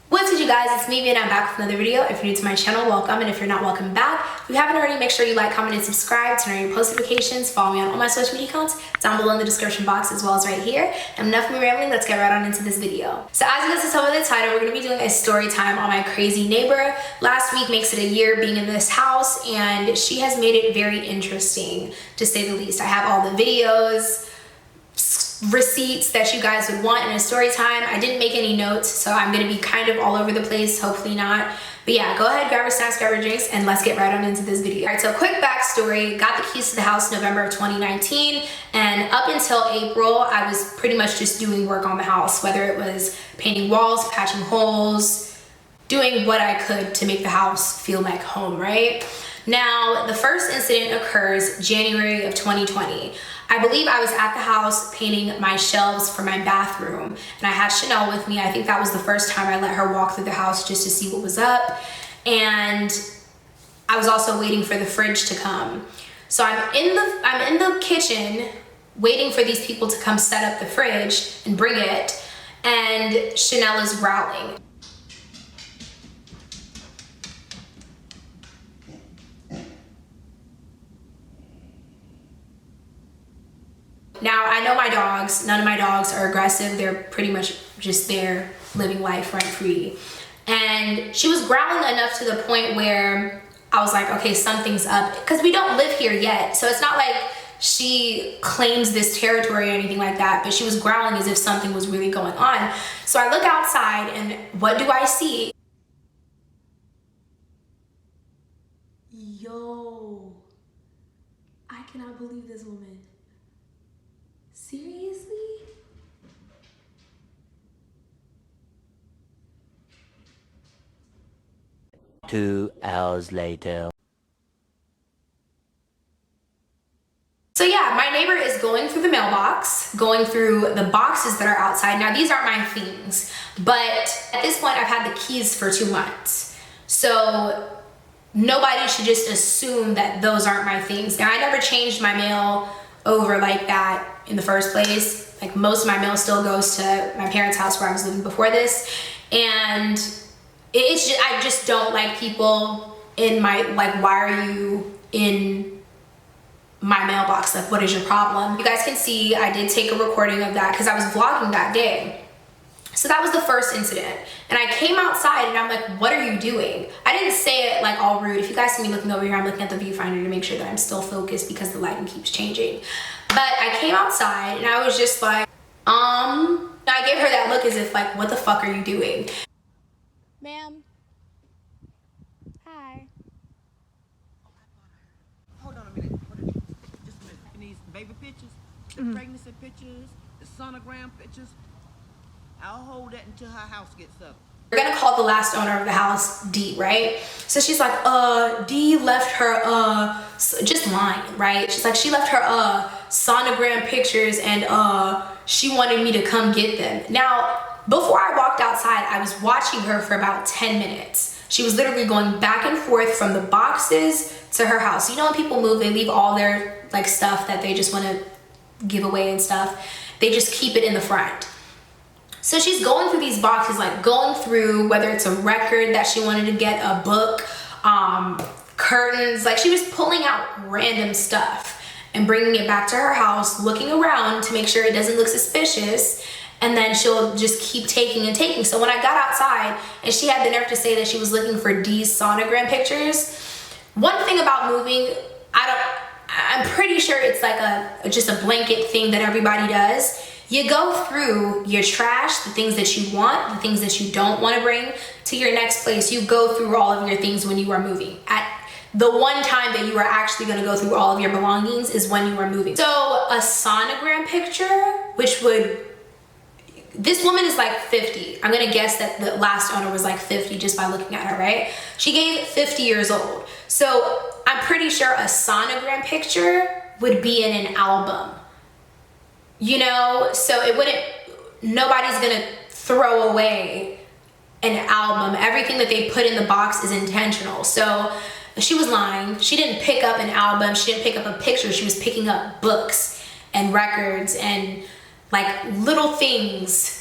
What's good, you guys? It's me, and I'm back with another video. If you're new to my channel, welcome, and if you're not, welcome back. If you haven't already, make sure you like, comment, and subscribe, turn on your post notifications, follow me on all my social media accounts down below in the description box as well as right here. And enough of me rambling, let's get right on into this video. So as you guys can tell by the title, we're going to be doing a story time on my crazy neighbor. Last week makes it a year being in this house, and she has made it very interesting, to say the least. I have all the videos, receipts that you guys would want in a story time. I didn't make any notes, so I'm gonna be kind of all over the place, hopefully not. But yeah, go ahead, grab your snacks, grab your drinks, and let's get right on into this video. All right, so quick backstory. Got the keys to the house November of 2019, and up until April, I was pretty much just doing work on the house, whether it was painting walls, patching holes, doing what I could to make the house feel like home, right? Now, the first incident occurs January of 2020. I believe I was at the house painting my shelves for my bathroom, and I had Chanel with me. I think that was the first time I let her walk through the house just to see what was up. And I was also waiting for the fridge to come. So I'm in the kitchen waiting for these people to come set up the fridge and bring it, and Chanel is growling. Now, I know my dogs, none of my dogs are aggressive. They're pretty much just there living life rent free. And she was growling enough to the point where I was like, okay, something's up. Because we don't live here yet. So it's not like she claims this territory or anything like that, but she was growling as if something was really going on. So I look outside, and what do I see? Yo, I cannot believe this woman. Seriously? Two hours later. So yeah, my neighbor is going through the mailbox, going through the boxes that are outside. Now, these aren't my things, but at this point I've had the keys for 2 months. So nobody should just assume that those aren't my things. Now, I never changed my mail over like that in the first place. Like, most of my mail still goes to my parents' house where I was living before this. And it's just, I just don't like people in my, like, why are you in my mailbox? Like, what is your problem? You guys can see I did take a recording of that because I was vlogging that day. So that was the first incident. And I came outside and I'm like, what are you doing? I didn't say it like all rude. If you guys see me looking over here, I'm looking at the viewfinder to make sure that I'm still focused because the lighting keeps changing. But I came outside and I was just like, I gave her that look as if like, what the fuck are you doing? Ma'am. Hi. Hold on a minute. Just a minute. You need baby pictures, the pregnancy pictures, the sonogram pictures. I'll hold that until her house gets up. We're gonna call the last owner of the house D, right? So she's like, D left her, just lying, right? She's like, she left her, sonogram pictures, and, she wanted me to come get them. Now, before I walked outside, I was watching her for about 10 minutes. She was literally going back and forth from the boxes to her house. You know, when people move, they leave all their, like, stuff that they just wanna give away and stuff. They just keep it in the front. So she's going through these boxes, like going through whether it's a record that she wanted to get, a book, curtains, like she was pulling out random stuff and bringing it back to her house, looking around to make sure it doesn't look suspicious, and then she'll just keep taking and taking. So when I got outside and she had the nerve to say that she was looking for D's sonogram pictures, one thing about moving, I'm pretty sure it's like just a blanket thing that everybody does. You go through your trash, the things that you want, the things that you don't want to bring to your next place. You go through all of your things when you are moving. At the one time that you are actually going to go through all of your belongings is when you are moving. So a sonogram picture, which would, this woman is like 50. I'm going to guess that the last owner was like 50 just by looking at her, right? She gave 50 years old. So I'm pretty sure a sonogram picture would be in an album. You know, so it wouldn't, nobody's gonna throw away an album. Everything that they put in the box is intentional. So She was lying. She didn't pick up an album. She didn't pick up a picture. She was picking up books and records and like little things.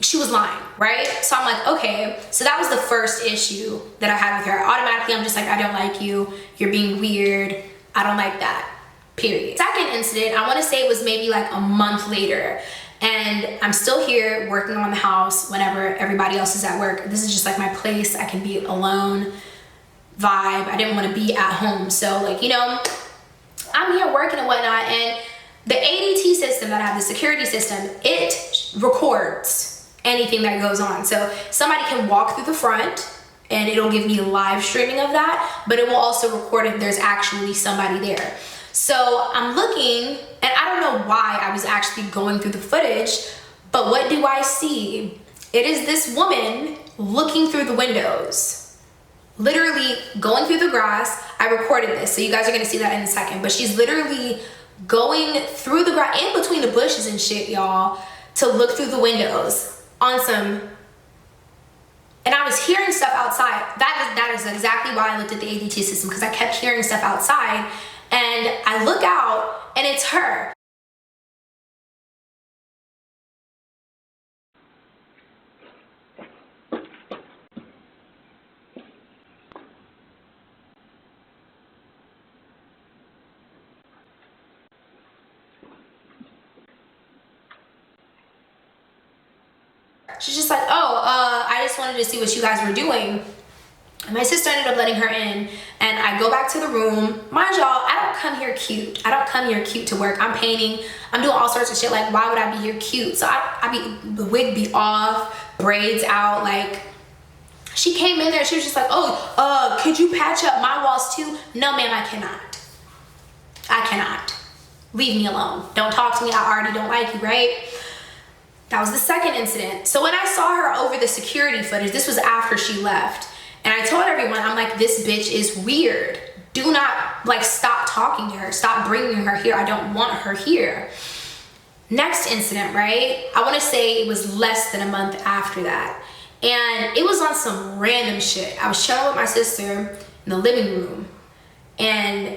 She was lying, right? So I'm like, okay. So that was the first issue that I had with her. Automatically, I'm just like, I don't like you. You're being weird. I don't like that, period. Second incident, I wanna say it was maybe like a month later. And I'm still here working on the house whenever everybody else is at work. This is just like my place. I can be alone vibe. I didn't want to be at home. So like, you know, I'm here working and whatnot. And the ADT system that I have, the security system, it records anything that goes on. So somebody can walk through the front and it'll give me live streaming of that, but it will also record if there's actually somebody there. So I'm looking, and I don't know why I was actually going through the footage, but what do I see? It is this woman looking through the windows, literally going through the grass. I recorded this, so you guys are gonna see that in a second, but she's literally going through the grass, in between the bushes and shit, y'all, to look through the windows on some, and I was hearing stuff outside. That is exactly why I looked at the ADT system, because I kept hearing stuff outside. And I look out and it's her. She's just like, oh, I just wanted to see what you guys were doing. And my sister ended up letting her in, and I go back to the room. Mind y'all, I don't come here cute. I don't come here cute to work. I'm painting, I'm doing all sorts of shit. Like, why would I be here cute? So the wig be off, braids out. Like, she came in there, she was just like, oh, could you patch up my walls too? No, ma'am, I cannot. I cannot. Leave me alone. Don't talk to me, I already don't like you, right? That was the second incident. So when I saw her over the security footage, this was after she left, and I told everyone, I'm like, this bitch is weird. Do not, like, stop talking to her. Stop bringing her here. I don't want her here. Next incident, right? I want to say it was less than a month after that. And it was on some random shit. I was chilling with my sister in the living room, and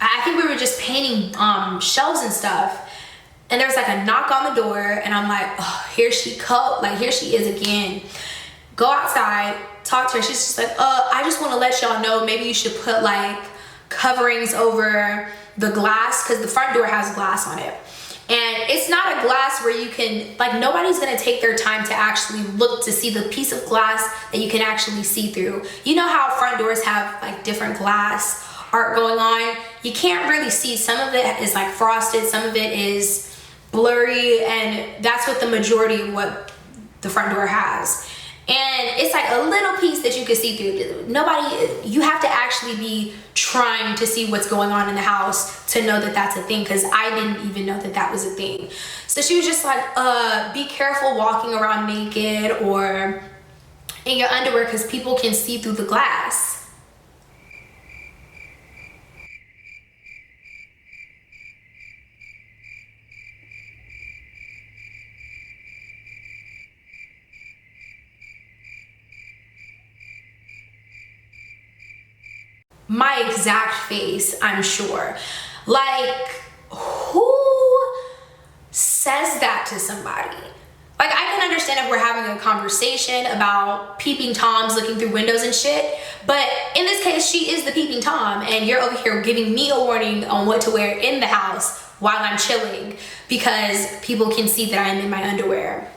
I think we were just painting shelves and stuff. And there was like a knock on the door, and I'm like, oh, here she is again. Go outside, talk to her. She's just like, I just want to let y'all know, maybe you should put like coverings over the glass, because the front door has glass on it. And it's not a glass where you can, like, nobody's gonna take their time to actually look to see the piece of glass that you can actually see through. You know how front doors have like different glass art going on? You can't really see. Some of it is like frosted, some of it is blurry, and that's what the majority of what the front door has. And it's like a little piece that you can see through. You have to actually be trying to see what's going on in the house to know that that's a thing, because I didn't even know that that was a thing. So she was just like, be careful walking around naked or in your underwear, because people can see through the glass. My exact face, I'm sure. Like, who says that to somebody? Like, I can understand if we're having a conversation about peeping toms looking through windows and shit, but in this case, she is the peeping tom, and you're over here giving me a warning on what to wear in the house while I'm chilling because people can see that I'm in my underwear.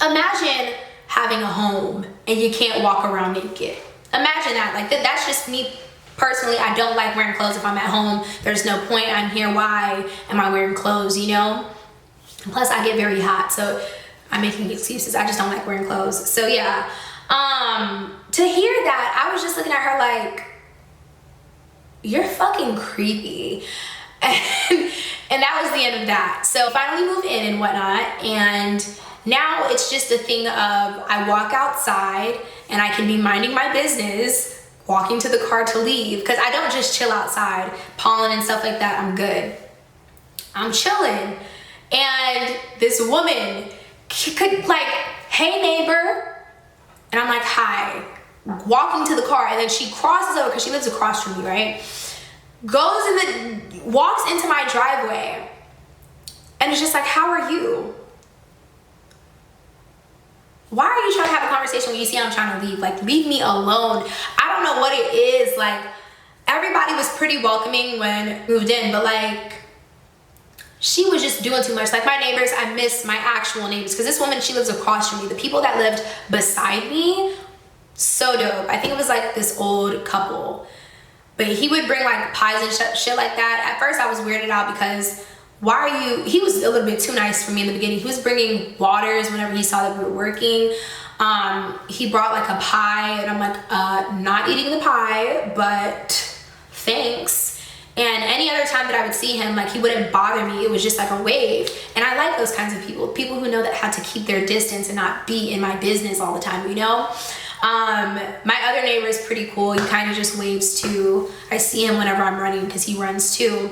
Imagine having a home and you can't walk around naked. Imagine that. Like, that's just me personally. I don't like wearing clothes if I'm at home. There's no point. I'm here. Why am I wearing clothes, you know? Plus, I get very hot, so I'm making excuses. I just don't like wearing clothes. So yeah, to hear that, I was just looking at her like, you're fucking creepy. And that was the end of that. So finally moved in and whatnot, and now it's just a thing of I walk outside and I can be minding my business, walking to the car to leave, because I don't just chill outside, pollen and stuff like that. I'm good. I'm chilling. And this woman could like, hey neighbor. And I'm like, hi. walking to the car, and then she crosses over because she lives across from me, right? Walks into my driveway, and it's just like, how are you? Why are you trying to have a conversation when you see I'm trying to leave? Like, leave me alone. I don't know what it is. Like, everybody was pretty welcoming when I moved in, but like, she was just doing too much. Like, my neighbors, I miss my actual neighbors, because this woman, she lives across from me. The people that lived beside me, so dope. I think it was like this old couple, but he would bring like pies and shit like that. At first I was weirded out because he was a little bit too nice for me in the beginning. He was bringing waters whenever he saw that we were working. He brought like a pie, and I'm like, not eating the pie, but thanks. And any other time that I would see him, like, he wouldn't bother me. It was just like a wave. And I like those kinds of people who know that how to keep their distance and not be in my business all the time, you know? My other neighbor is pretty cool. He kind of just waves too. I see him whenever I'm running because he runs too.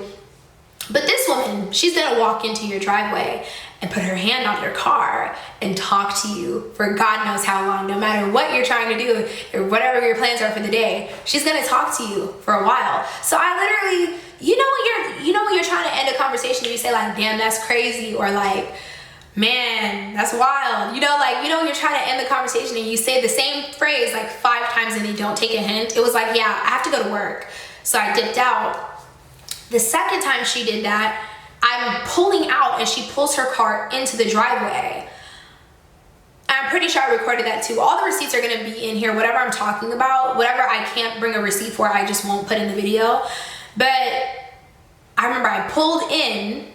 But this woman, she's gonna walk into your driveway and put her hand on your car and talk to you for God knows how long, no matter what you're trying to do or whatever your plans are for the day. She's gonna talk to you for a while. So I literally, you know when you're trying to end a conversation and you say like, damn, that's crazy, or like, man, that's wild. You know, when you're trying to end the conversation and you say the same phrase like 5 times and they don't take a hint. It was like, yeah, I have to go to work. So I dipped out. The second time she did that, I'm pulling out and she pulls her car into the driveway. I'm pretty sure I recorded that too. All the receipts are gonna be in here, whatever I'm talking about, whatever I can't bring a receipt for, I just won't put in the video. But I remember I pulled in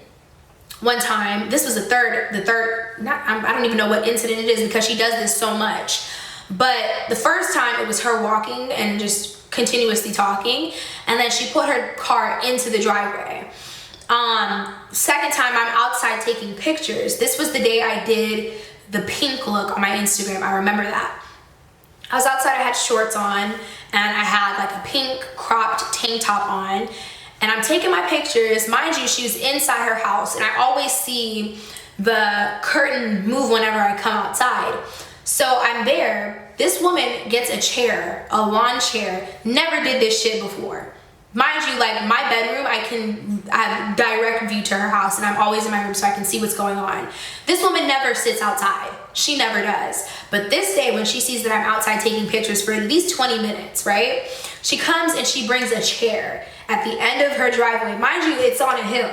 one time. This was I don't even know what incident it is because she does this so much. But the first time it was her walking and just continuously talking, and then she put her car into the driveway. Second time I'm outside taking pictures. This was the day I did the pink look on my Instagram. I remember that. I was outside, I had shorts on, and I had like a pink cropped tank top on, and I'm taking my pictures. Mind you, she was inside her house, and I always see the curtain move whenever I come outside. So I'm there. This woman gets a chair, a lawn chair. Never did this shit before. Mind you, like, my bedroom, I have direct view to her house, and I'm always in my room so I can see what's going on. This woman never sits outside. She never does. But this day, when she sees that I'm outside taking pictures for at least 20 minutes, right? She comes and she brings a chair at the end of her driveway. Mind you, it's on a hill.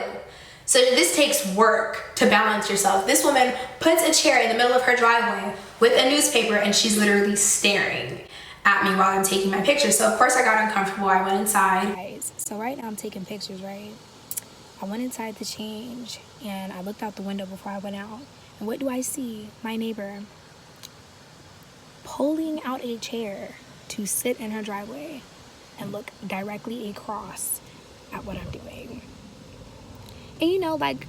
So this takes work to balance yourself. This woman puts a chair in the middle of her driveway with a newspaper, and she's literally staring at me while I'm taking my pictures. So of course I got uncomfortable. I went inside. Guys, so right now I'm taking pictures, right? I went inside to change, and I looked out the window before I went out. And what do I see? My neighbor pulling out a chair to sit in her driveway and look directly across at what I'm doing. And you know, like,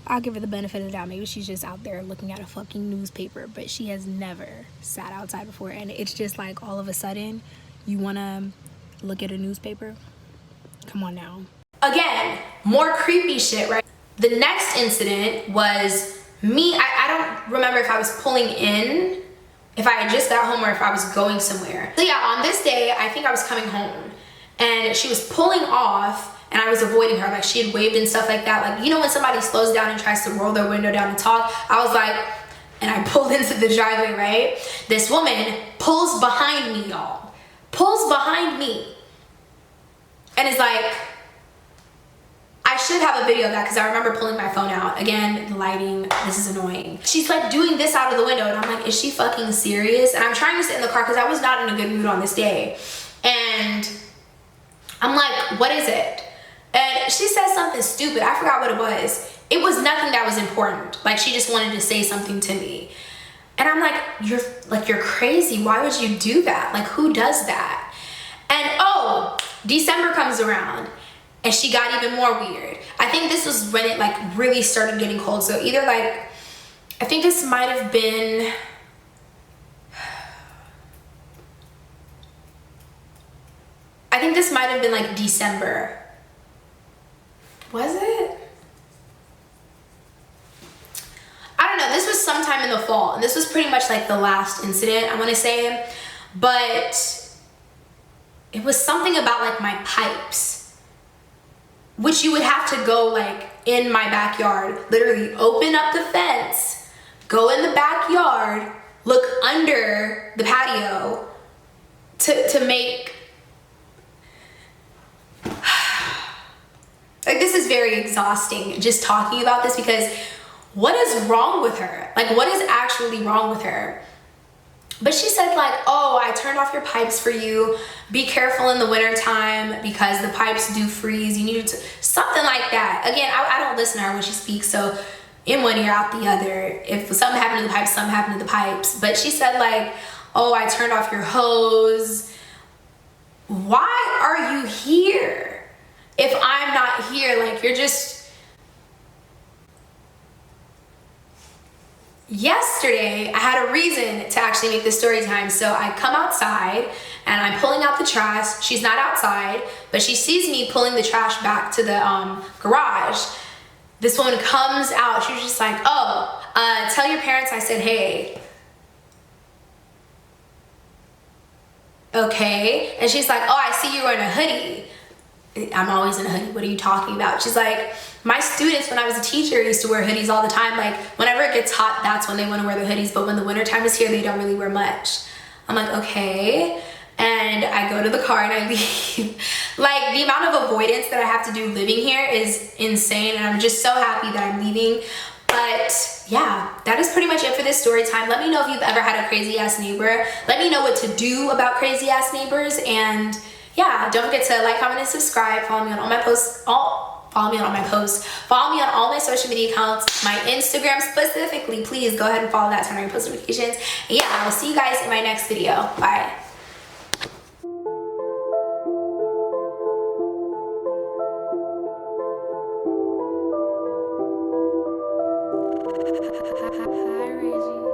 I'll give her the benefit of the doubt. Maybe she's just out there looking at a fucking newspaper, but she has never sat outside before. And it's just like, all of a sudden, you want to look at a newspaper? Come on now. Again, more creepy shit, right? The next incident was me. I don't remember if I was pulling in, if I had just got home, or if I was going somewhere. So yeah, on this day, I think I was coming home, and she was pulling off, and I was avoiding her. Like, she had waved and stuff like that. Like, you know when somebody slows down and tries to roll their window down and talk? I was like, and I pulled into the driveway, right? This woman pulls behind me, y'all. Pulls behind me. And is like, I should have a video of that because I remember pulling my phone out. Again, the lighting, this is annoying. She's like doing this out of the window, and I'm like, is she fucking serious? And I'm trying to sit in the car because I was not in a good mood on this day. And I'm like, what is it? And she said something stupid. I forgot what it was. It was nothing that was important. Like, she just wanted to say something to me. And I'm like, you're crazy. Why would you do that? Like, who does that? And oh, December comes around, and she got even more weird. I think this was when it like really started getting cold. So either like, I think this might have been, like December. Was it? I don't know. This was sometime in the fall. And this was pretty much like the last incident, I want to say, but it was something about like my pipes, which you would have to go like in my backyard, literally open up the fence, go in the backyard, look under the patio to make, like, this is very exhausting just talking about this, because what is wrong with her? Like, what is actually wrong with her? But she said like, oh, I turned off your pipes for you. Be careful in the winter time because the pipes do freeze. You need to, something like that. Again, I don't listen to her when she speaks, so in one ear, out the other. If something happened to the pipes, something happened to the pipes. But she said like, oh, I turned off your hose. Why are you here if I'm not here? Like, you're just... Yesterday, I had a reason to actually make this story time. So I come outside and I'm pulling out the trash. She's not outside, but she sees me pulling the trash back to the garage. This woman comes out. She was just like, oh, tell your parents I said hey. Okay. And she's like, oh, I see you're wearing a hoodie. I'm always in a hoodie. What are you talking about? She's like, my students, when I was a teacher, used to wear hoodies all the time. Like, whenever it gets hot, that's when they want to wear the hoodies. But when the winter time is here, they don't really wear much. I'm like, okay. And I go to the car and I leave. Like, the amount of avoidance that I have to do living here is insane. And I'm just so happy that I'm leaving. But yeah, that is pretty much it for this story time. Let me know if you've ever had a crazy ass neighbor. Let me know what to do about crazy ass neighbors. And yeah, don't forget to like, comment, and subscribe. Follow me on all my posts. Follow me on all my posts. Follow me on all my social media accounts. My Instagram specifically. Please go ahead and follow that. Turn on your post notifications. And yeah, I will see you guys in my next video. Bye. Hi, Reggie.